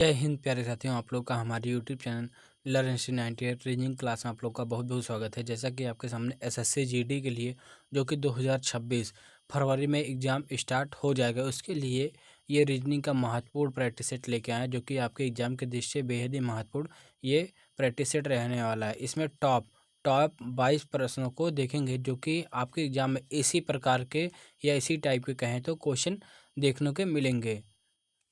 जय हिंद प्यारे साथियों, आप लोग का हमारे YouTube channel learn history 98 reasoning class में आप लोग का बहुत बहुत स्वागत है। जैसा कि आपके सामने एसएससी जीडी के लिए जो कि 2026 फरवरी में एग्ज़ाम स्टार्ट हो जाएगा, उसके लिए ये रीजनिंग का महत्वपूर्ण प्रैक्टिस सेट लेके आए हैं, जो कि आपके एग्ज़ाम के दृष्टि से बेहद ही महत्वपूर्ण ये प्रैक्टिस सेट रहने वाला है। इसमें टॉप 22 प्रश्नों को देखेंगे, जो कि आपके एग्ज़ाम में इसी प्रकार के या इसी टाइप के कहें तो क्वेश्चन देखने को मिलेंगे।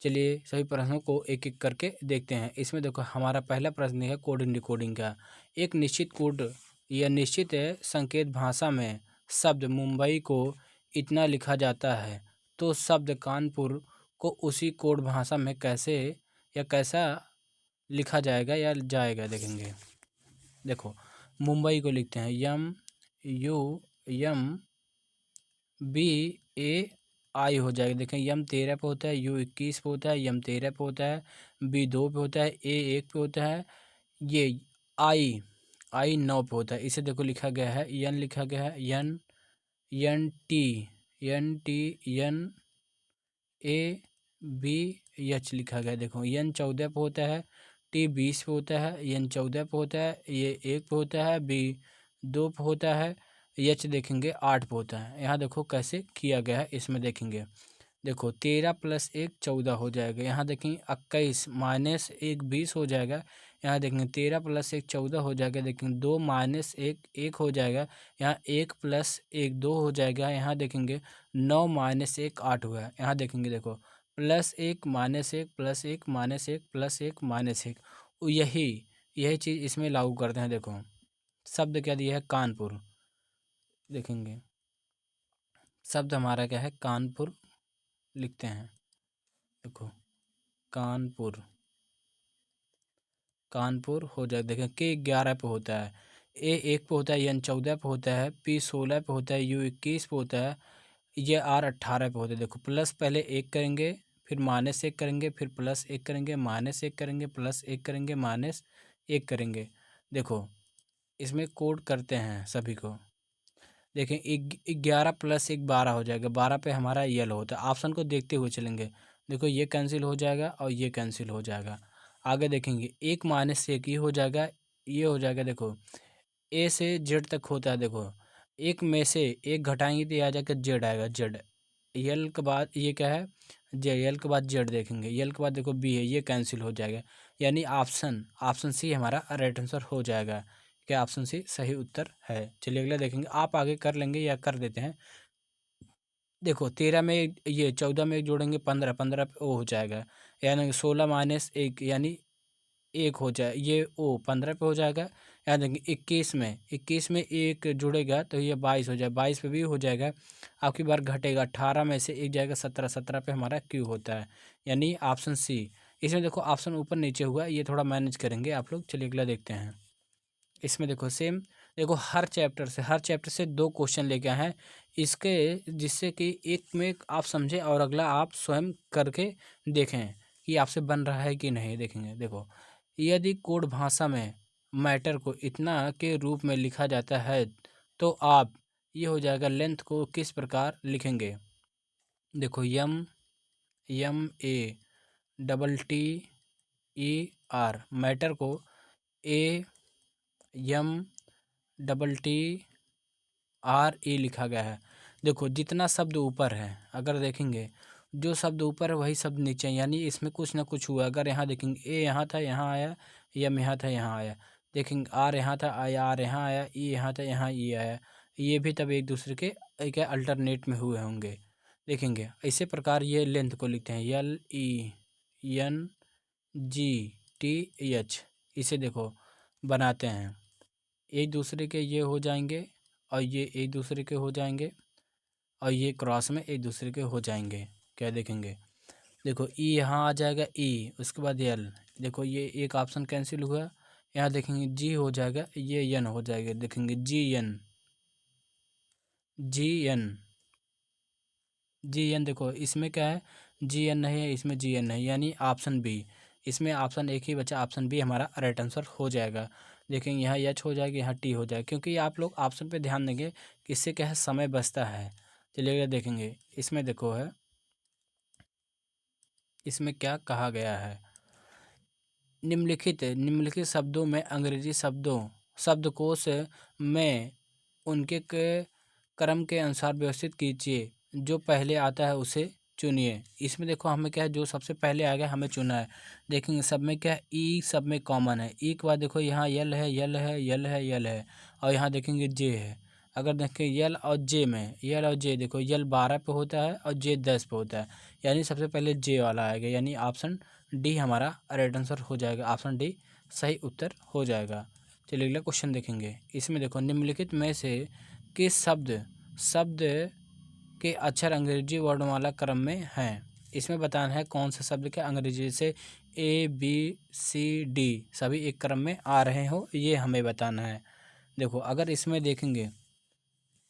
चलिए सभी प्रश्नों को एक एक करके देखते हैं। इसमें देखो, हमारा पहला प्रश्न है कोड एंड डिकोडिंग का। एक निश्चित कोड या निश्चित संकेत भाषा में शब्द मुंबई को इतना लिखा जाता है, तो शब्द कानपुर को उसी कोड भाषा में कैसे या कैसा लिखा जाएगा या जाएगा, देखेंगे। देखो, मुंबई को लिखते हैं MUMBAI हो जाएगा। देखें, यम 13 पे होता है, यू 21 पे होता है, यम 13 पे होता है, बी 2 पे होता है, ए 1 पे होता है, ये आई 9 पे होता है। इसे देखो लिखा गया है, यन लिखा गया है, यन यन ए बी एच लिखा गया है। देखो, यन 14 पे होता है, टी 20 पे होता है, यन 14 पे होता है, ये 1 पे होता है, बी 2 पे होता है, एच देखेंगे 8 पे होता है। यहाँ देखो कैसे किया गया है, इसमें देखेंगे। देखो, 13 + 1 14 हो जाएगा। यहाँ देखेंगे 21 - 1 20 हो जाएगा। यहाँ देखेंगे 13 + 1 14 हो जाएगा। देखेंगे 2 - 1 1 हो जाएगा। यहाँ 1 + 1 2 हो जाएगा। यहाँ देखेंगे 9 - 1 8 हुआ है। यहाँ देखेंगे, देखो, +1 - 1 +1 - 1 +1 - 1 यही चीज़ इसमें लागू करते हैं। देखो, शब्द क्या दिया है, कानपुर। देखेंगे शब्द हमारा क्या है, कानपुर लिखते हैं। देखो, कानपुर हो जाए। देखें, के 11 पे होता है, ए 1 पे होता है, एन 14 पे होता है, पी 16 पे होता है, यू 21 पे होता है, ये आर 18 पे होता है। देखो, प्लस पहले 1 करेंगे, फिर -1 करेंगे, फिर +1 करेंगे, -1 करेंगे, +1 करेंगे, -1 करेंगे। देखो, इसमें कोड करते हैं सभी को। देखें, 11 + 1 12 हो जाएगा। 12 पे हमारा येलो होता है। ऑप्शन को देखते हुए चलेंगे। देखो, ये कैंसिल हो जाएगा और ये कैंसिल हो जाएगा। आगे देखेंगे, 1 - 1 ये हो जाएगा, ये हो जाएगा। देखो, ए से जेड तक होता है। देखो, एक में से एक घटाएंगे तो ये आ जाएगा, जेड आएगा, जेड। यल के बाद ये क्या है, जे। यल के बाद जेड देखेंगे। यल के बाद देखो बी है, ये कैंसिल हो जाएगा। यानी ऑप्शन सी हमारा राइट आंसर हो जाएगा। क्या ऑप्शन सी सही उत्तर है? चलिए अगला देखेंगे। आप आगे कर लेंगे या कर देते हैं। देखो, 13 में ये 14 में जोड़ेंगे 15, 15 पे ओ हो जाएगा। यानी 16 - 1 यानी 1 हो जाए, ये ओ 15 पे हो जाएगा। यहाँ देखेंगे 21 में 1 जुड़ेगा तो ये 22 हो जाए, 22 पे भी हो जाएगा। आपकी बार घटेगा, 18 में से 1 जाएगा, 17, 17 पे हमारा क्यू होता है। यानी ऑप्शन सी। इसमें देखो ऑप्शन ऊपर नीचे हुआ, ये थोड़ा मैनेज करेंगे आप लोग। चलिए अगला देखते हैं। इसमें देखो सेम, देखो हर चैप्टर से 2 क्वेश्चन लेके आए हैं इसके, जिससे कि एक में आप समझें और अगला आप स्वयं करके देखें कि आपसे बन रहा है कि नहीं। देखेंगे, देखो, यदि कोड भाषा में मैटर को इतना के रूप में लिखा जाता है, तो आप ये हो जाएगा, लेंथ को किस प्रकार लिखेंगे। देखो, MATTER मैटर को AMTTRE लिखा गया है। देखो, जितना शब्द ऊपर है, अगर देखेंगे जो शब्द ऊपर है वही शब्द नीचे है, यानी इसमें कुछ ना कुछ हुआ। अगर यहाँ देखेंगे, ए यहाँ था यहाँ आया, यम यहाँ था यहाँ आया। देखेंगे आर यहाँ था आया, आर यहाँ आया, ई यहाँ था यहाँ ई आया। ये भी तब एक दूसरे के एक अल्टरनेट में हुए होंगे। देखेंगे इसी प्रकार ये लेंथ को लिखते हैं, LENGTH। इसे देखो बनाते हैं, एक दूसरे के ये हो जाएंगे और ये एक दूसरे के हो जाएंगे और ये क्रॉस में एक दूसरे के हो जाएंगे। क्या देखेंगे, देखो ई यहाँ आ जाएगा, ई उसके बाद एल। देखो, ये एक ऑप्शन कैंसिल हुआ। यहाँ देखेंगे जी हो जाएगा, ये एन हो जाएगा। देखेंगे जी एन। देखो, इसमें क्या है, जी एन नहीं है, इसमें जी एन नहीं, यानी ऑप्शन बी। इसमें ऑप्शन एक ही बचा, ऑप्शन बी हमारा राइट आंसर हो जाएगा। देखेंगे यहाँ एच हो जाएगा, यहाँ टी हो जाएगा, क्योंकि आप लोग ऑप्शन पे ध्यान देंगे कि इससे क्या है, समय बचता है। चलिएगा देखेंगे, इसमें देखो है, इसमें क्या कहा गया है। निम्नलिखित शब्दों में अंग्रेजी शब्दकोश में उनके क्रम के अनुसार व्यवस्थित कीजिए। जो पहले आता है उसे चुनिए। इसमें देखो हमें क्या है, जो सबसे पहले आ गया हमें चुना है। देखेंगे सब में क्या है, ई सब में कॉमन है। ई के बाद देखो यहाँ यल है, यल है, यल है, यल है, और यहाँ देखेंगे जे है। अगर देखें यल और जे में, यल और जे देखो, यल 12 पे होता है और जे 10 पे होता है, यानी सबसे पहले जे वाला आएगा, यानी ऑप्शन डी हमारा राइट आंसर हो जाएगा। ऑप्शन डी सही उत्तर हो जाएगा। चलिए अगला क्वेश्चन देखेंगे। इसमें देखो निम्नलिखित में से किस शब्द के अक्षर अंग्रेजी वर्णमाला क्रम में हैं। इसमें बताना है कौन सा शब्द के अंग्रेजी से ए बी सी डी सभी एक क्रम में आ रहे हो, ये हमें बताना है। देखो अगर इसमें देखेंगे,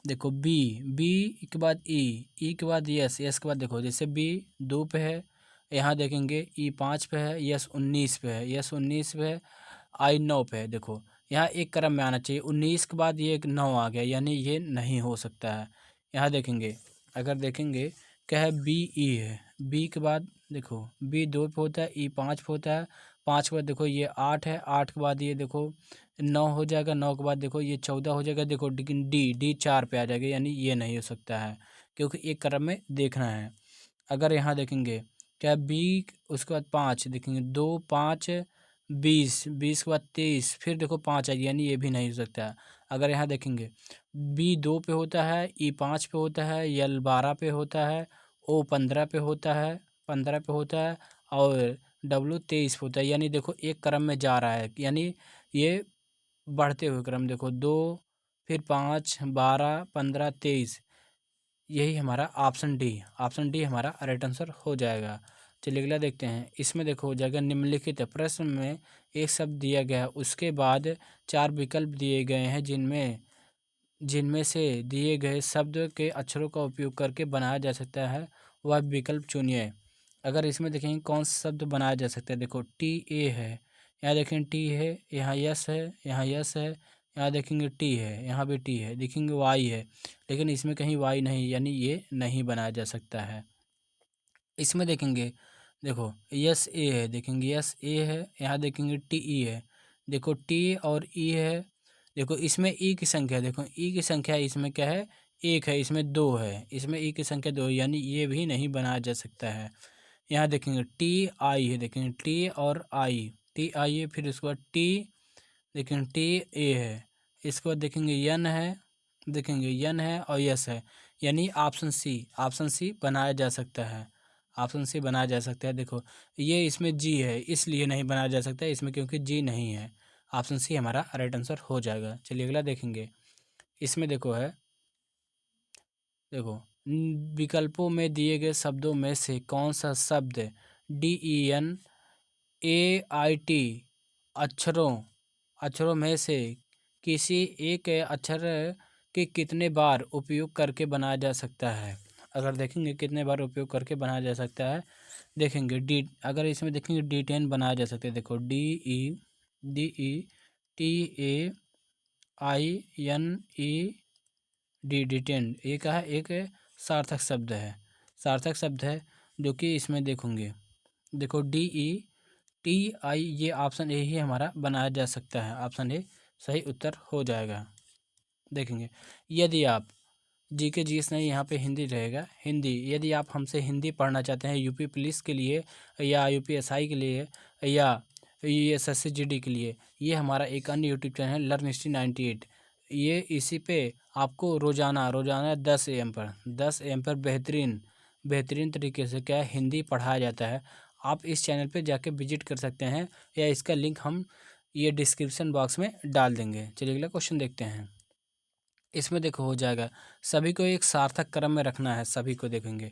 देखो बी के बाद ई के बाद यस के बाद देखो जैसे बी 2 पे है, यहाँ देखेंगे ई 5 पे है, यस 19 पे है, यस 19 पे है, आई 9 पे है। देखो यहाँ एक क्रम में आना चाहिए, 19 के बाद ये एक 9 आ गया, यानी ये नहीं हो सकता है। यहाँ देखेंगे, अगर देखेंगे क्या है, बी ई है, बी के बाद देखो बी 2 पे होता है, ई 5 पे होता है, 5 के बाद देखो ये 8 है, 8 के बाद ये देखो 9 हो जाएगा, 9 के बाद देखो ये 14 हो जाएगा। देखो लेकिन डी 4 पे आ जाएगा, यानी ये नहीं हो सकता है, क्योंकि एक क्रम में देखना है। अगर यहाँ देखेंगे क्या बी, उसके बाद 5 देखेंगे, 2 5 20, 20 के बाद 23, फिर देखो 5 आएगी, यानी ये भी नहीं हो सकता है। अगर यहाँ देखेंगे बी 2 पे होता है, ई 5 पे होता है, यल 12 पे होता है, ओ 15 पे होता है, 15 पे होता है, और डब्लू 23 पे होता है, यानी देखो एक क्रम में जा रहा है, यानी ये बढ़ते हुए क्रम। देखो 2 फिर 5 12 15 23, यही हमारा ऑप्शन डी हमारा राइट आंसर हो जाएगा। चलिए अगला देखते हैं। इसमें देखो हो जाएगा निम्नलिखित प्रश्न में एक शब्द दिया गया है, उसके बाद 4 विकल्प दिए गए हैं, जिनमें से दिए गए शब्द के अक्षरों का उपयोग करके बनाया जा सकता है, वह विकल्प चुनिए। अगर इसमें देखेंगे कौन सा शब्द बनाया जा सकता है, देखो टी ए है, यहाँ देखेंगे टी है, यहाँ यस है, यहाँ यस है, यहाँ देखेंगे टी है, यहाँ भी टी है, देखेंगे वाई है, लेकिन इसमें कहीं वाई नहीं, यानी ये नहीं बनाया जा सकता है। इसमें देखेंगे, देखो यस ए है, देखेंगे यस ए है, यहाँ देखेंगे टी ई है, देखो टी और ई है। देखो इसमें ई की संख्या, देखो ई की संख्या इसमें क्या है, 1 है, इसमें 2 है, इसमें ई की संख्या 2 है, यानी ये भी नहीं बनाया जा सकता है। यहाँ देखेंगे टी आई है, देखेंगे टी और आई, टी आई है, फिर उसके बाद टी, देखेंगे टी ए है, इसके बाद देखेंगे यन है, देखेंगे यन है और यस है, यानी ऑप्शन सी बनाया जा सकता है। ऑप्शन सी बनाया जा सकता है। देखो ये इसमें जी है, इसलिए नहीं बनाया जा सकता है इसमें, क्योंकि जी नहीं है। ऑप्शन सी हमारा राइट आंसर हो जाएगा। चलिए अगला देखेंगे। इसमें देखो है, देखो विकल्पों में दिए गए शब्दों में से कौन सा शब्द DENAIT अक्षरों में से किसी एक अक्षर के कितने बार उपयोग करके बनाया जा सकता है। अगर देखेंगे कितने बार उपयोग करके बनाया जा सकता है, देखेंगे अगर इसमें देखेंगे D10 बनाया जा सकता है। देखो DETAINE डिटेंड, ये क्या है, एक सार्थक शब्द है, सार्थक शब्द है, जो कि इसमें देखोगे, देखो DETI, ये ऑप्शन ए ही हमारा बनाया जा सकता है। ऑप्शन ए सही उत्तर हो जाएगा। देखेंगे यदि आप जीके जीएस नहीं, यहाँ पे हिंदी रहेगा, हिंदी, यदि आप हमसे हिंदी पढ़ना चाहते हैं यूपी पुलिस के लिए या यूपीएसआई के लिए या SSC GD के लिए, ये हमारा एक अन्य यूट्यूब चैनल है लर्न हिस्ट्री 98। ये इसी पे आपको रोज़ाना 10 AM पर बेहतरीन तरीके से क्या है, हिंदी पढ़ाया जाता है। आप इस चैनल पे जाके विजिट कर सकते हैं, या इसका लिंक हम ये डिस्क्रिप्शन बॉक्स में डाल देंगे। चलिए अगला क्वेश्चन देखते हैं। इसमें देखो हो जाएगा, सभी को एक सार्थक क्रम में रखना है, सभी को देखेंगे।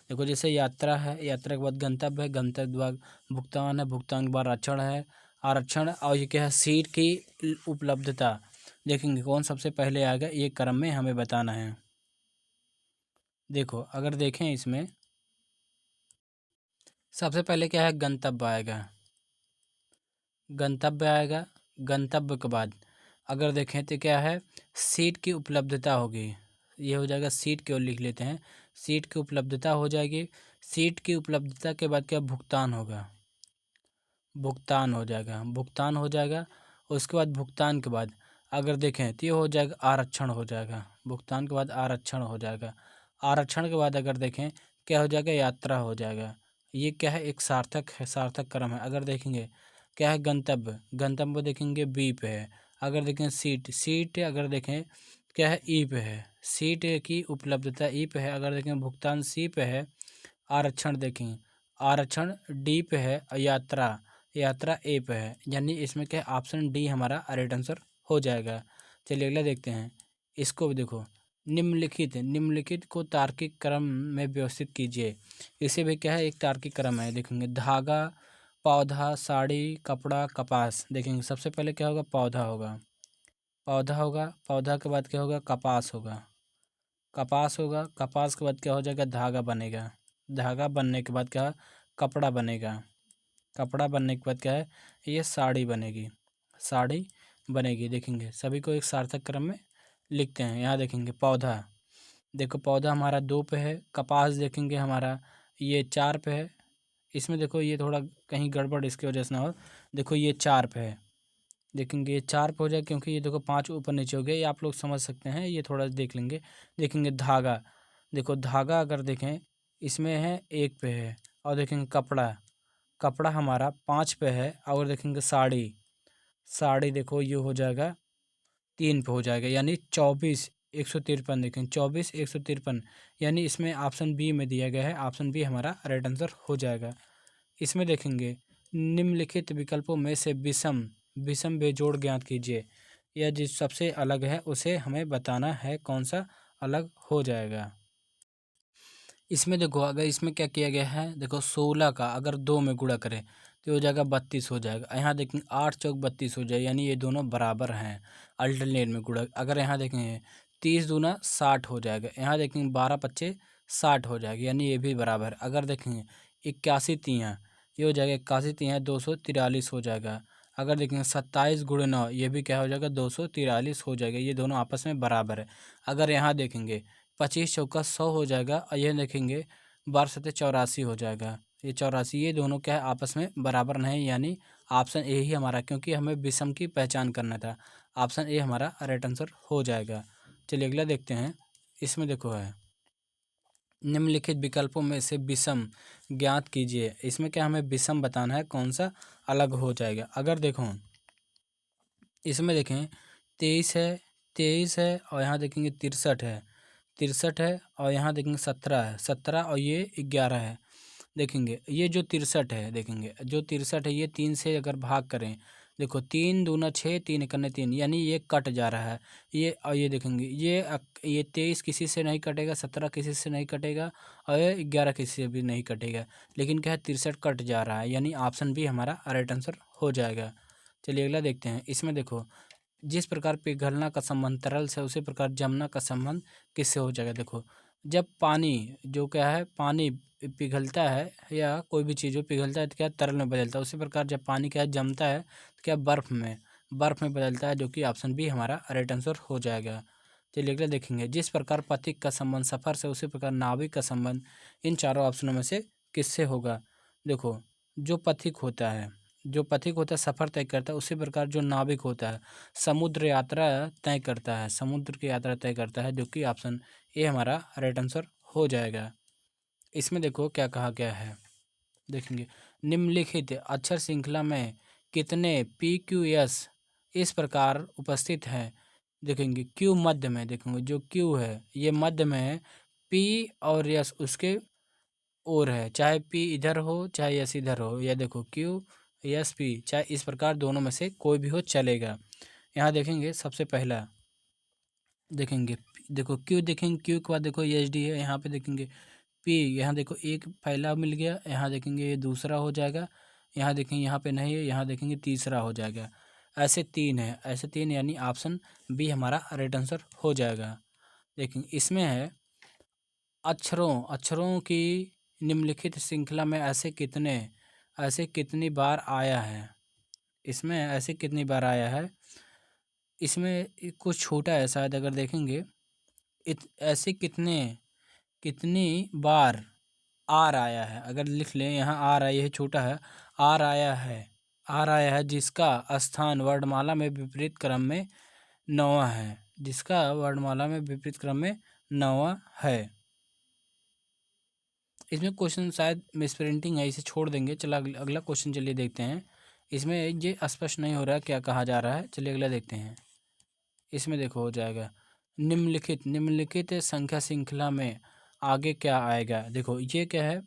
देखो जैसे यात्रा है, यात्रा के बाद गंतव्य है, गंतव्य के बाद भुगतान है, भुगतान के बाद आरक्षण है, आरक्षण, और ये क्या है, सीट की उपलब्धता। देखेंगे कौन सबसे पहले आएगा, ये क्रम में हमें बताना है। देखो अगर देखें इसमें सबसे पहले क्या है, गंतव्य आएगा, गंतव्य आएगा, गंतव्य के बाद अगर देखें तो क्या है, सीट की उपलब्धता होगी, ये हो जाएगा, सीट की ओर लिख लेते हैं, सीट की उपलब्धता हो जाएगी। सीट की उपलब्धता के बाद क्या, भुगतान होगा, भुगतान हो जाएगा, भुगतान हो जाएगा। उसके बाद भुगतान के बाद अगर देखें तो ये हो जाएगा आरक्षण हो जाएगा, भुगतान के बाद आरक्षण हो जाएगा। आरक्षण के बाद अगर देखें क्या हो जाएगा, यात्रा हो जाएगा। ये क्या है, एक सार्थक है, सार्थक क्रम है। अगर देखेंगे क्या है, गंतव्य, गंतव्य देखेंगे बी पे है। अगर देखें सीट, सीट अगर देखें क्या है, ई पे है। सीट की उपलब्धता ई पे है। अगर देखें भुगतान सी पे है। आरक्षण देखें, आरक्षण डी पे है। और यात्रा, यात्रा ए पे है। यानी इसमें क्या है, ऑप्शन डी हमारा राइट आंसर हो जाएगा। चलिए अगला देखते हैं। इसको भी देखो, निम्नलिखित, निम्नलिखित को तार्किक क्रम में व्यवस्थित कीजिए। इसे भी क्या है, एक तार्किक क्रम है। देखेंगे धागा, पौधा, साड़ी, कपड़ा, कपास। देखेंगे सबसे पहले क्या होगा, पौधा होगा, पौधा होगा। पौधा के बाद क्या होगा, कपास होगा, कपास होगा। कपास के बाद क्या हो जाएगा, धागा बनेगा। धागा बनने के बाद क्या, कपड़ा बनेगा। कपड़ा बनने के बाद क्या है, ये साड़ी बनेगी, साड़ी बनेगी। देखेंगे सभी को एक सार्थक क्रम में लिखते हैं। यहाँ देखेंगे पौधा, देखो पौधा हमारा 2 पे है। कपास देखेंगे हमारा ये 4 पे है। इसमें देखो ये थोड़ा कहीं गड़बड़ इसकी वजह से ना हो, देखो ये 4 पे है। देखेंगे ये 4 पे हो जाए, क्योंकि ये देखो 5 ऊपर नीचे हो गया, ये आप लोग समझ सकते हैं, ये थोड़ा देख लेंगे। देखेंगे धागा, देखो धागा अगर देखें इसमें है 1 पे है। और देखेंगे कपड़ा, कपड़ा हमारा 5 पे है। और देखेंगे साड़ी, साड़ी देखो ये हो जाएगा 3 पे हो जाएगा। यानी 24 153, देखें 24 153। यानी इसमें ऑप्शन बी में दिया गया है, ऑप्शन बी हमारा राइट आंसर हो जाएगा। इसमें देखेंगे निम्नलिखित विकल्पों में से विषम, विषम बेजोड़ ज्ञात कीजिए। या जिस सबसे अलग है उसे हमें बताना है, कौन सा अलग हो जाएगा। इसमें देखो अगर इसमें क्या किया गया है, देखो 16 का अगर 2 में गुणा करें तो हो जाएगा 32 हो जाएगा। यहाँ देखेंगे 8 चौक 32 हो जाए, यानी ये दोनों बराबर हैं। अल्टरनेट में गुणा अगर यहाँ देखेंगे 30 दूना 60 हो जाएगा। यहाँ देखेंगे 12 पच्चे 60 हो जाएगा, यानी ये भी बराबर। अगर देखेंगे 81 तियाँ, ये हो जाएगा 81 तियाँ 243 हो जाएगा। अगर देखेंगे 27 गुणे 9, ये भी क्या हो जाएगा 243 हो जाएगा। ये दोनों आपस में बराबर है। अगर यहाँ देखेंगे 25 चौका 100 हो जाएगा। और ये देखेंगे 12 सत्ते 84 हो जाएगा, ये 84। ये दोनों क्या है, आपस में बराबर नहीं, यानी ऑप्शन ए ही हमारा, क्योंकि हमें विषम की पहचान करना था। ऑप्शन ए हमारा राइट आंसर हो जाएगा। चलिए अगला देखते हैं। इसमें देखो है निम्नलिखित विकल्पों में से विषम ज्ञात कीजिए। इसमें क्या हमें विषम बताना है, कौन सा अलग हो जाएगा। अगर देखो इसमें देखें 23 है, 23 है। और यहाँ देखेंगे 63 है, 63 है। और यहाँ देखेंगे 17 है, 17। और ये 11 है। देखेंगे ये जो 63 है, देखेंगे जो 63 है, ये 3 से अगर भाग करें, देखो 3 दूना 6, 3 एकन्ने 3, यानी ये कट जा रहा है। ये और ये देखेंगे ये 23 किसी से नहीं कटेगा, 17 किसी से नहीं कटेगा, और ये 11 किसी से भी नहीं कटेगा। लेकिन क्या है, 63 कट जा रहा है, यानी ऑप्शन बी हमारा राइट आंसर हो जाएगा। चलिए अगला देखते हैं। इसमें देखो जिस प्रकार पिघलना का संबंध तरल से, उसी प्रकार जमना का संबंध किससे हो जाएगा। देखो जब पानी जो क्या है, पानी पिघलता है या कोई भी चीज़ जो पिघलता है तो क्या तरल में बदलता है, उसी प्रकार जब पानी क्या है जमता है तो क्या बर्फ़ में, बर्फ़ में बदलता है, जो कि ऑप्शन बी हमारा राइट आंसर हो जाएगा। चलिए अगला देखेंगे। जिस प्रकार पथिक का संबंध सफ़र से, उसी प्रकार नाविक का संबंध इन चारों ऑप्शनों में से किससे होगा। देखो जो पथिक होता है, जो पथिक होता है सफ़र तय करता है, उसी प्रकार जो नाविक होता है समुद्र यात्रा तय करता है, समुद्र की यात्रा तय करता है, जो कि ऑप्शन ए हमारा राइट आंसर हो जाएगा। इसमें देखो क्या कहा गया है, देखेंगे निम्नलिखित अक्षर श्रृंखला में कितने पी क्यू एस इस प्रकार उपस्थित हैं। देखेंगे क्यू मध्य में, देखेंगे जो क्यू है ये मध्य में है, पी और यस उसके और है, चाहे पी इधर हो चाहे यस इधर हो, या देखो क्यू यस पी, चाहे इस प्रकार दोनों में से कोई भी हो चलेगा। यहाँ देखेंगे सबसे पहला देखेंगे देखो क्यू, देखेंगे क्यू के बाद देखो एच डी है। यहाँ पे देखेंगे पी, यहाँ देखो एक पहला मिल गया, यहाँ देखेंगे ये दूसरा हो जाएगा। यहाँ देखेंगे यहाँ पे नहीं है, यहाँ देखेंगे तीसरा हो जाएगा। ऐसे 3 है, ऐसे 3, यानी ऑप्शन बी हमारा राइट आंसर हो जाएगा। देखेंगे इसमें है अक्षरों, अक्षरों की निम्नलिखित श्रृंखला में ऐसे कितनी बार आया है। इसमें ऐसे कितनी बार आया है, इसमें कुछ छोटा है शायद। अगर देखेंगे ऐसे कितनी बार आर आया है, अगर लिख लें यहाँ आर आया है, छोटा है आर आया है, आर आया है जिसका स्थान वर्णमाला में विपरीत क्रम में 9वां है, जिसका वर्णमाला में विपरीत क्रम में 9वां है। इसमें क्वेश्चन शायद मिसप्रिंटिंग है, इसे छोड़ देंगे। चलो अगला क्वेश्चन चलिए देखते हैं। इसमें ये स्पष्ट नहीं हो रहा है क्या कहा जा रहा है, चलिए अगला देखते हैं। इसमें देखो हो जाएगा निम्नलिखित संख्या श्रृंखला में आगे क्या आएगा। देखो ये क्या है,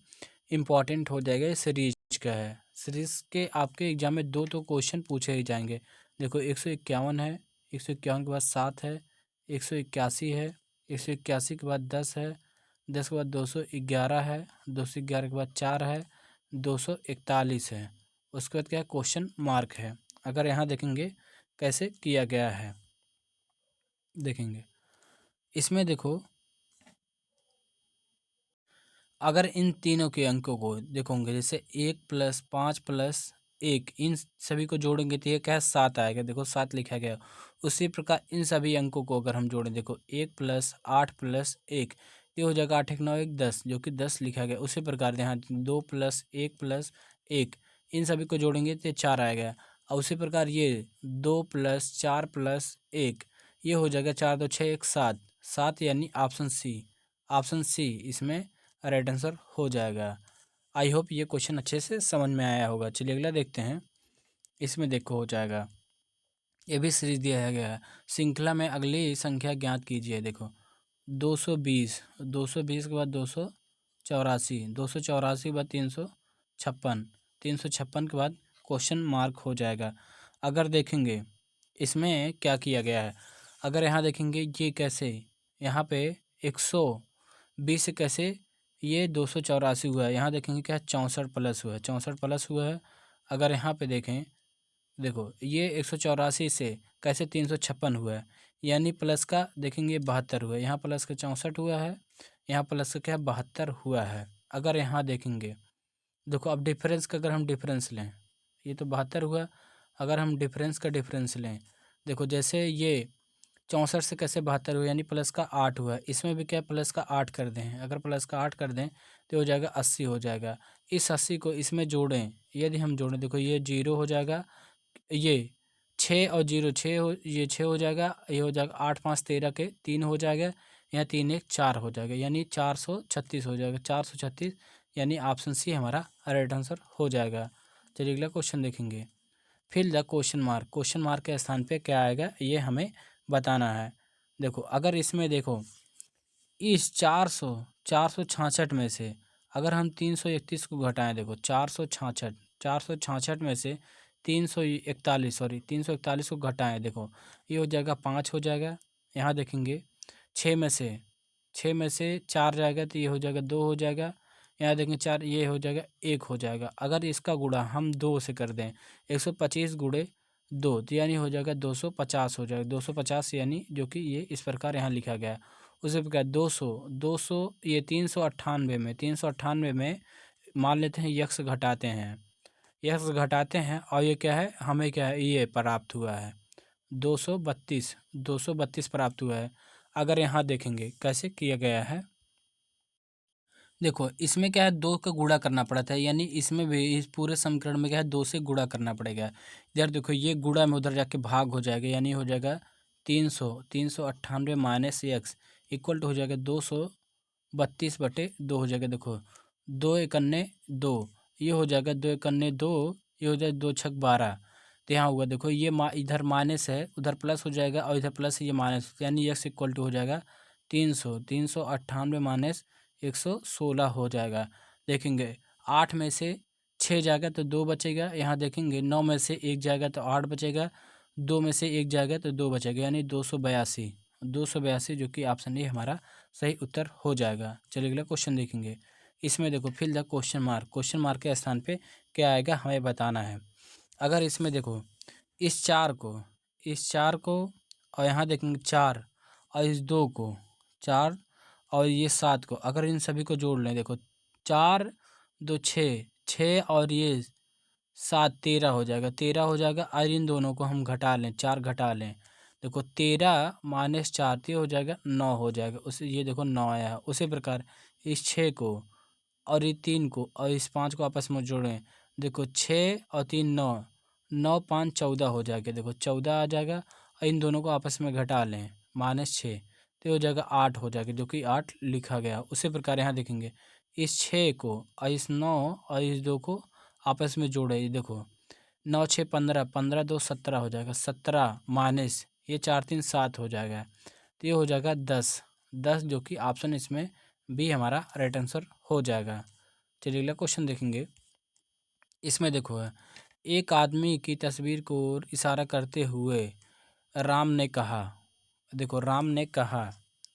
इम्पॉर्टेंट हो जाएगा, ये सीरीज का है। सीरीज के आपके एग्जाम में दो क्वेश्चन पूछे ही जाएंगे। देखो 151 है, 151 के बाद 7 है, 181 है, 181 के बाद 10 है, 10 के बाद 211 है, 211 के बाद 4 है, 241 है। उसके बाद क्या है, क्वेश्चन मार्क है। अगर यहाँ देखेंगे कैसे किया गया है, देखेंगे इसमें देखो, अगर इन तीनों के अंकों को देखोगे, जैसे 1+5+1 इन सभी को जोड़ेंगे तो ये क्या है, 7 आएगा। देखो 7 लिखा गया। उसी प्रकार इन सभी अंकों को अगर हम जोड़ें, देखो 1+8+1 ये हो जाएगा 8 1 9 1 10, जो कि 10 लिखा गया। उसी प्रकार यहाँ 2+1+1 इन सभी को जोड़ेंगे तो 4 आएगा। और उसी प्रकार ये 2+4+1 ये हो जाएगा 4 2 6 1 7, 7 यानी ऑप्शन सी इसमें राइट आंसर हो जाएगा। आई होप ये क्वेश्चन अच्छे से समझ में आया होगा। चलिए अगला देखते हैं। इसमें देखो हो जाएगा, ये भी सीरीज दिया गया है। श्रृंखला में अगली संख्या ज्ञात कीजिए। देखो 220, 220 के बाद 284, 284 के बाद 356, 356 के बाद क्वेश्चन मार्क हो जाएगा। अगर देखेंगे इसमें क्या किया गया है, अगर यहाँ देखेंगे ये कैसे, यहाँ पे 120 से कैसे ये 284 हुआ है। यहाँ देखेंगे क्या 64 प्लस हुआ है, 64 प्लस हुआ है। अगर यहाँ पे देखें, देखो ये 184 से कैसे 356 हुआ है, यानी प्लस का देखेंगे 72 हुआ है। यहाँ प्लस का 64 हुआ है, यहाँ प्लस का क्या 72 हुआ है। अगर यहाँ देखेंगे, देखो अब डिफरेंस का अगर हम डिफरेंस लें, ये तो 72 हुआ। अगर हम डिफरेंस का डिफरेंस लें, देखो जैसे ये 64 से कैसे 72 हुआ, यानी प्लस का 8 हुआ है। इसमें भी क्या प्लस का 8 कर दें, अगर प्लस का 8 कर दें तो हो जाएगा 80 हो जाएगा। इस 80 को इसमें जोड़ें, यदि हम जोड़ें, देखो ये 0 हो जाएगा, ये 6 और 0 6 हो, ये 6 हो जाएगा, ये हो जाएगा 8 5 13 के 3 हो जाएगा, यहाँ 3 1 4 हो जाएगा, यानी 436 हो जाएगा। 436 यानी ऑप्शन सी हमारा राइट आंसर हो जाएगा। चलिए अगला क्वेश्चन देखेंगे। फिल द क्वेश्चन मार्क के स्थान पे क्या आएगा ये हमें बताना है। देखो अगर इसमें देखो, इस 466 में से अगर हम 331 को घटाएं, देखो 466 में से 341 को घटाएं, देखो ये हो जाएगा 5 हो जाएगा। यहाँ देखेंगे 6 में से 4 जाएगा तो ये हो जाएगा 2 हो जाएगा। यहाँ देखेंगे 4, ये हो जाएगा 1 हो जाएगा। अगर इसका गुणा हम 2 से कर दें, 125 गुणे 2 तो यानी हो जाएगा 250 हो जाएगा। 250 यानी जो कि ये इस प्रकार यहाँ लिखा गया है। उसी प्रकार 200 ये 398 में मान लेते हैं यक्स घटाते हैं और ये क्या है, हमें क्या है ये प्राप्त हुआ है 232 प्राप्त हुआ है। अगर यहाँ देखेंगे कैसे किया गया है, देखो इसमें क्या है 2 का गुणा करना पड़ा था, यानी इसमें भी इस पूरे समीकरण में क्या है 2 से गुणा करना पड़ेगा। इधर देखो ये गुणा में उधर जाके भाग हो जाएगा, यानी हो जाएगा 398 माइनस एक्स इक्वल टू हो जाएगा 232/2 हो जाएगा। देखो 2 एकन्ने 2, ये हो जाएगा 2 एकन्ने 2, ये हो जाएगा 2 छक 12। तो यहाँ हुआ देखो ये इधर माइनस है, उधर प्लस हो जाएगा, और इधर प्लस ये माइनस, यानी एक्स इक्वल टू हो जाएगा 398 माइनस 116 हो जाएगा। देखेंगे 8 में से 6 जाएगा तो 2 बचेगा। यहाँ देखेंगे 9 में से 1 जाएगा तो 8 बचेगा, 2 में से 1 जाएगा तो 2 बचेगा, यानी 282 जो कि ऑप्शन ए हमारा सही उत्तर हो जाएगा। चलिए अगला क्वेश्चन देखेंगे। इसमें देखो फिल द क्वेश्चन मार्क के स्थान पे क्या आएगा हमें बताना है। अगर इसमें देखो इस 4 को और यहाँ देखेंगे 4 और इस 2 को 4 और ये 7 को, अगर इन सभी को जोड़ लें, देखो 4 2 6 6 और ये 7 13 हो जाएगा, 13 हो जाएगा। और इन दोनों को हम घटा लें, 4 घटा लें, देखो 13 माइनस 4 तो हो जाएगा 9 हो जाएगा। उसे ये देखो 9 आया है। उसी प्रकार इस 6 को और ये 3 को और इस 5 को आपस में जोड़ें, देखो 6 और 3 9, 9 5 14 हो जाएगा, देखो 14 आ जाएगा और इन दोनों को आपस में घटा लें -6 तो हो जाएगा 8 हो जाएगा, जो कि 8 लिखा गया। उसी प्रकार यहाँ देखेंगे इस 6 को और इस 9 और इस 2 को आपस में जोड़े, देखो 9 6 15, 15 2 17 हो जाएगा, 17 माइनस ये 4 3 7 हो जाएगा, तो ये हो जाएगा 10, 10 जो कि ऑप्शन इसमें बी हमारा राइट आंसर हो जाएगा। चलिए अगला क्वेश्चन देखेंगे। इसमें देखो है, एक आदमी की तस्वीर को इशारा करते हुए राम ने कहा, देखो राम ने कहा,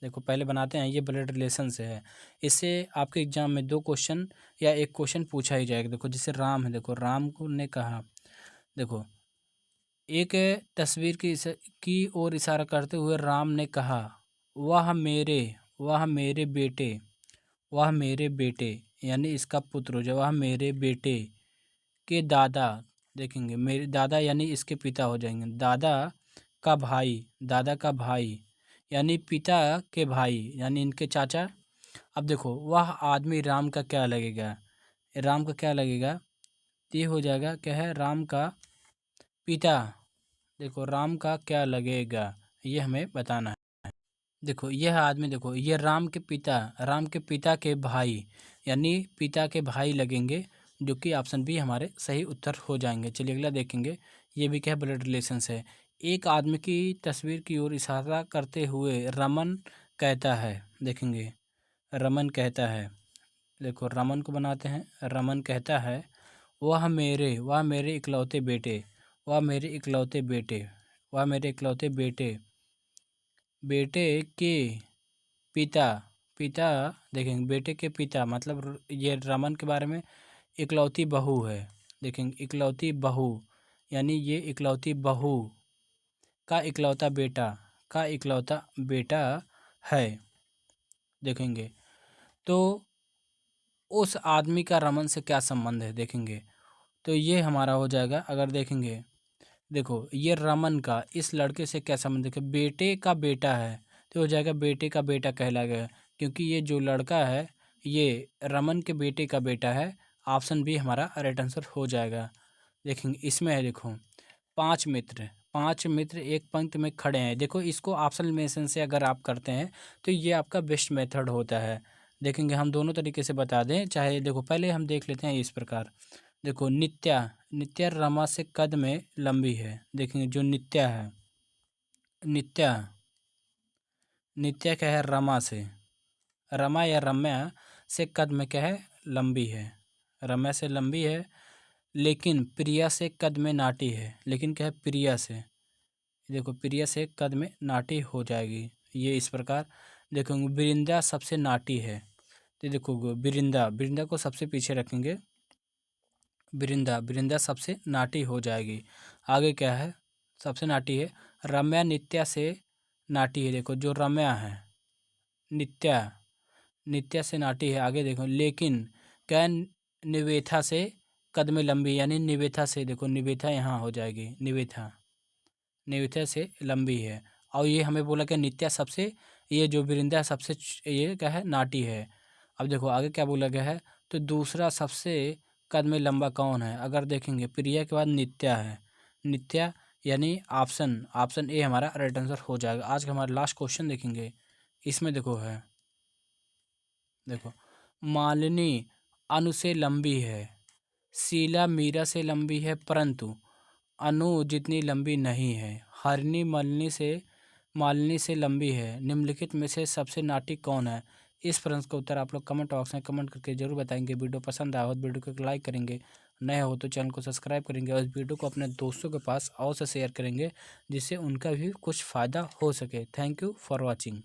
देखो पहले बनाते हैं, ये ब्लड रिलेशन से है। इससे आपके एग्जाम में 2 क्वेश्चन या 1 क्वेश्चन पूछा ही जाएगा। देखो जैसे राम है, देखो राम को ने कहा, देखो एक तस्वीर की ओर इशारा करते हुए राम ने कहा, वह मेरे बेटे, वह मेरे बेटे यानी इसका पुत्र हो जाए, वह मेरे बेटे के दादा, देखेंगे मेरे दादा यानी इसके पिता हो जाएंगे, दादा का भाई यानी पिता के भाई यानी इनके चाचा। अब देखो वह आदमी राम का क्या लगेगा, राम का क्या लगेगा, ये हो जाएगा क्या है, राम का पिता। देखो राम का क्या लगेगा ये हमें बताना है। देखो यह आदमी, देखो ये राम के पिता के भाई यानी पिता के भाई लगेंगे, जो कि ऑप्शन बी हमारे सही उत्तर हो जाएंगे। चलिए अगला देखेंगे, ये भी क्या है, ब्लड रिलेशंस है। एक आदमी की तस्वीर की ओर इशारा करते हुए रमन कहता है, देखेंगे रमन कहता है, देखो रमन को बनाते हैं, रमन कहता है वह मेरे इकलौते बेटे, वह मेरे इकलौते बेटे, वह मेरे इकलौते बेटे बेटे के पिता, पिता देखेंगे बेटे के पिता मतलब ये रमन के बारे में इकलौती बहू है, देखेंगे इकलौती बहू यानी ये इकलौती बहू का इकलौता बेटा है, देखेंगे तो उस आदमी का रमन से क्या संबंध है, देखेंगे तो ये हमारा हो जाएगा। अगर देखेंगे, देखो ये रमन का इस लड़के से क्या संबंध है, बेटे का बेटा है तो हो जाएगा बेटे का बेटा कहलाएगा, क्योंकि ये जो लड़का है ये रमन के बेटे का बेटा है। ऑप्शन बी हमारा राइट आंसर हो जाएगा। देखेंगे इसमें है, देखो 5 मित्र एक पंक्ति में खड़े हैं, देखो इसको ऑप्शन मेंशन से अगर आप करते हैं तो ये आपका बेस्ट मेथड होता है। देखेंगे हम दोनों तरीके से बता दें, चाहे देखो पहले हम देख लेते हैं इस प्रकार। देखो नित्या रमा से कद में लंबी है, देखेंगे जो नित्या है, नित्या क्या है, रमा या रम्या से कद में क्या है, लंबी है, रम्या से लंबी है। लेकिन प्रिया से कद में नाटी है, लेकिन क्या है प्रिया से, देखो प्रिया से कद में नाटी हो जाएगी, ये इस प्रकार। देखो बिरिंदा सबसे नाटी है, तो देखो बिरिंदा को सबसे पीछे रखेंगे, बिरिंदा सबसे नाटी हो जाएगी। आगे क्या है, सबसे नाटी है, रम्या नित्या से नाटी है, देखो जो रम्या है नित्या से नाटी है। आगे देखो लेकिन क्या निवेथा से कद में लंबी यानी निवेथा से, देखो निवेथा यहाँ हो जाएगी, निवेथा से लंबी है। और ये हमें बोला कि नित्या सबसे, ये जो बिरिंदा सबसे ये क्या है, नाटी है। अब देखो आगे क्या बोला गया है, तो दूसरा सबसे कद में लंबा कौन है, अगर देखेंगे प्रिया के बाद नित्या है, नित्या यानी ऑप्शन ए हमारा राइट आंसर हो जाएगा। आज का हमारा लास्ट क्वेश्चन देखेंगे, इसमें देखो है, देखो मालिनी अनु से लंबी है, शीला मीरा से लंबी है, परंतु अनु जितनी लंबी नहीं है। हरिणी मालिनी से लंबी है, निम्नलिखित में से सबसे नाटी कौन है। इस प्रश्न का उत्तर आप लोग कमेंट बॉक्स में कमेंट करके जरूर बताएंगे। वीडियो पसंद आया हो तो वीडियो को लाइक करेंगे, नए हो तो चैनल को सब्सक्राइब करेंगे और इस वीडियो को अपने दोस्तों के पास और से शेयर करेंगे, जिससे उनका भी कुछ फ़ायदा हो सके। Thank you for watching.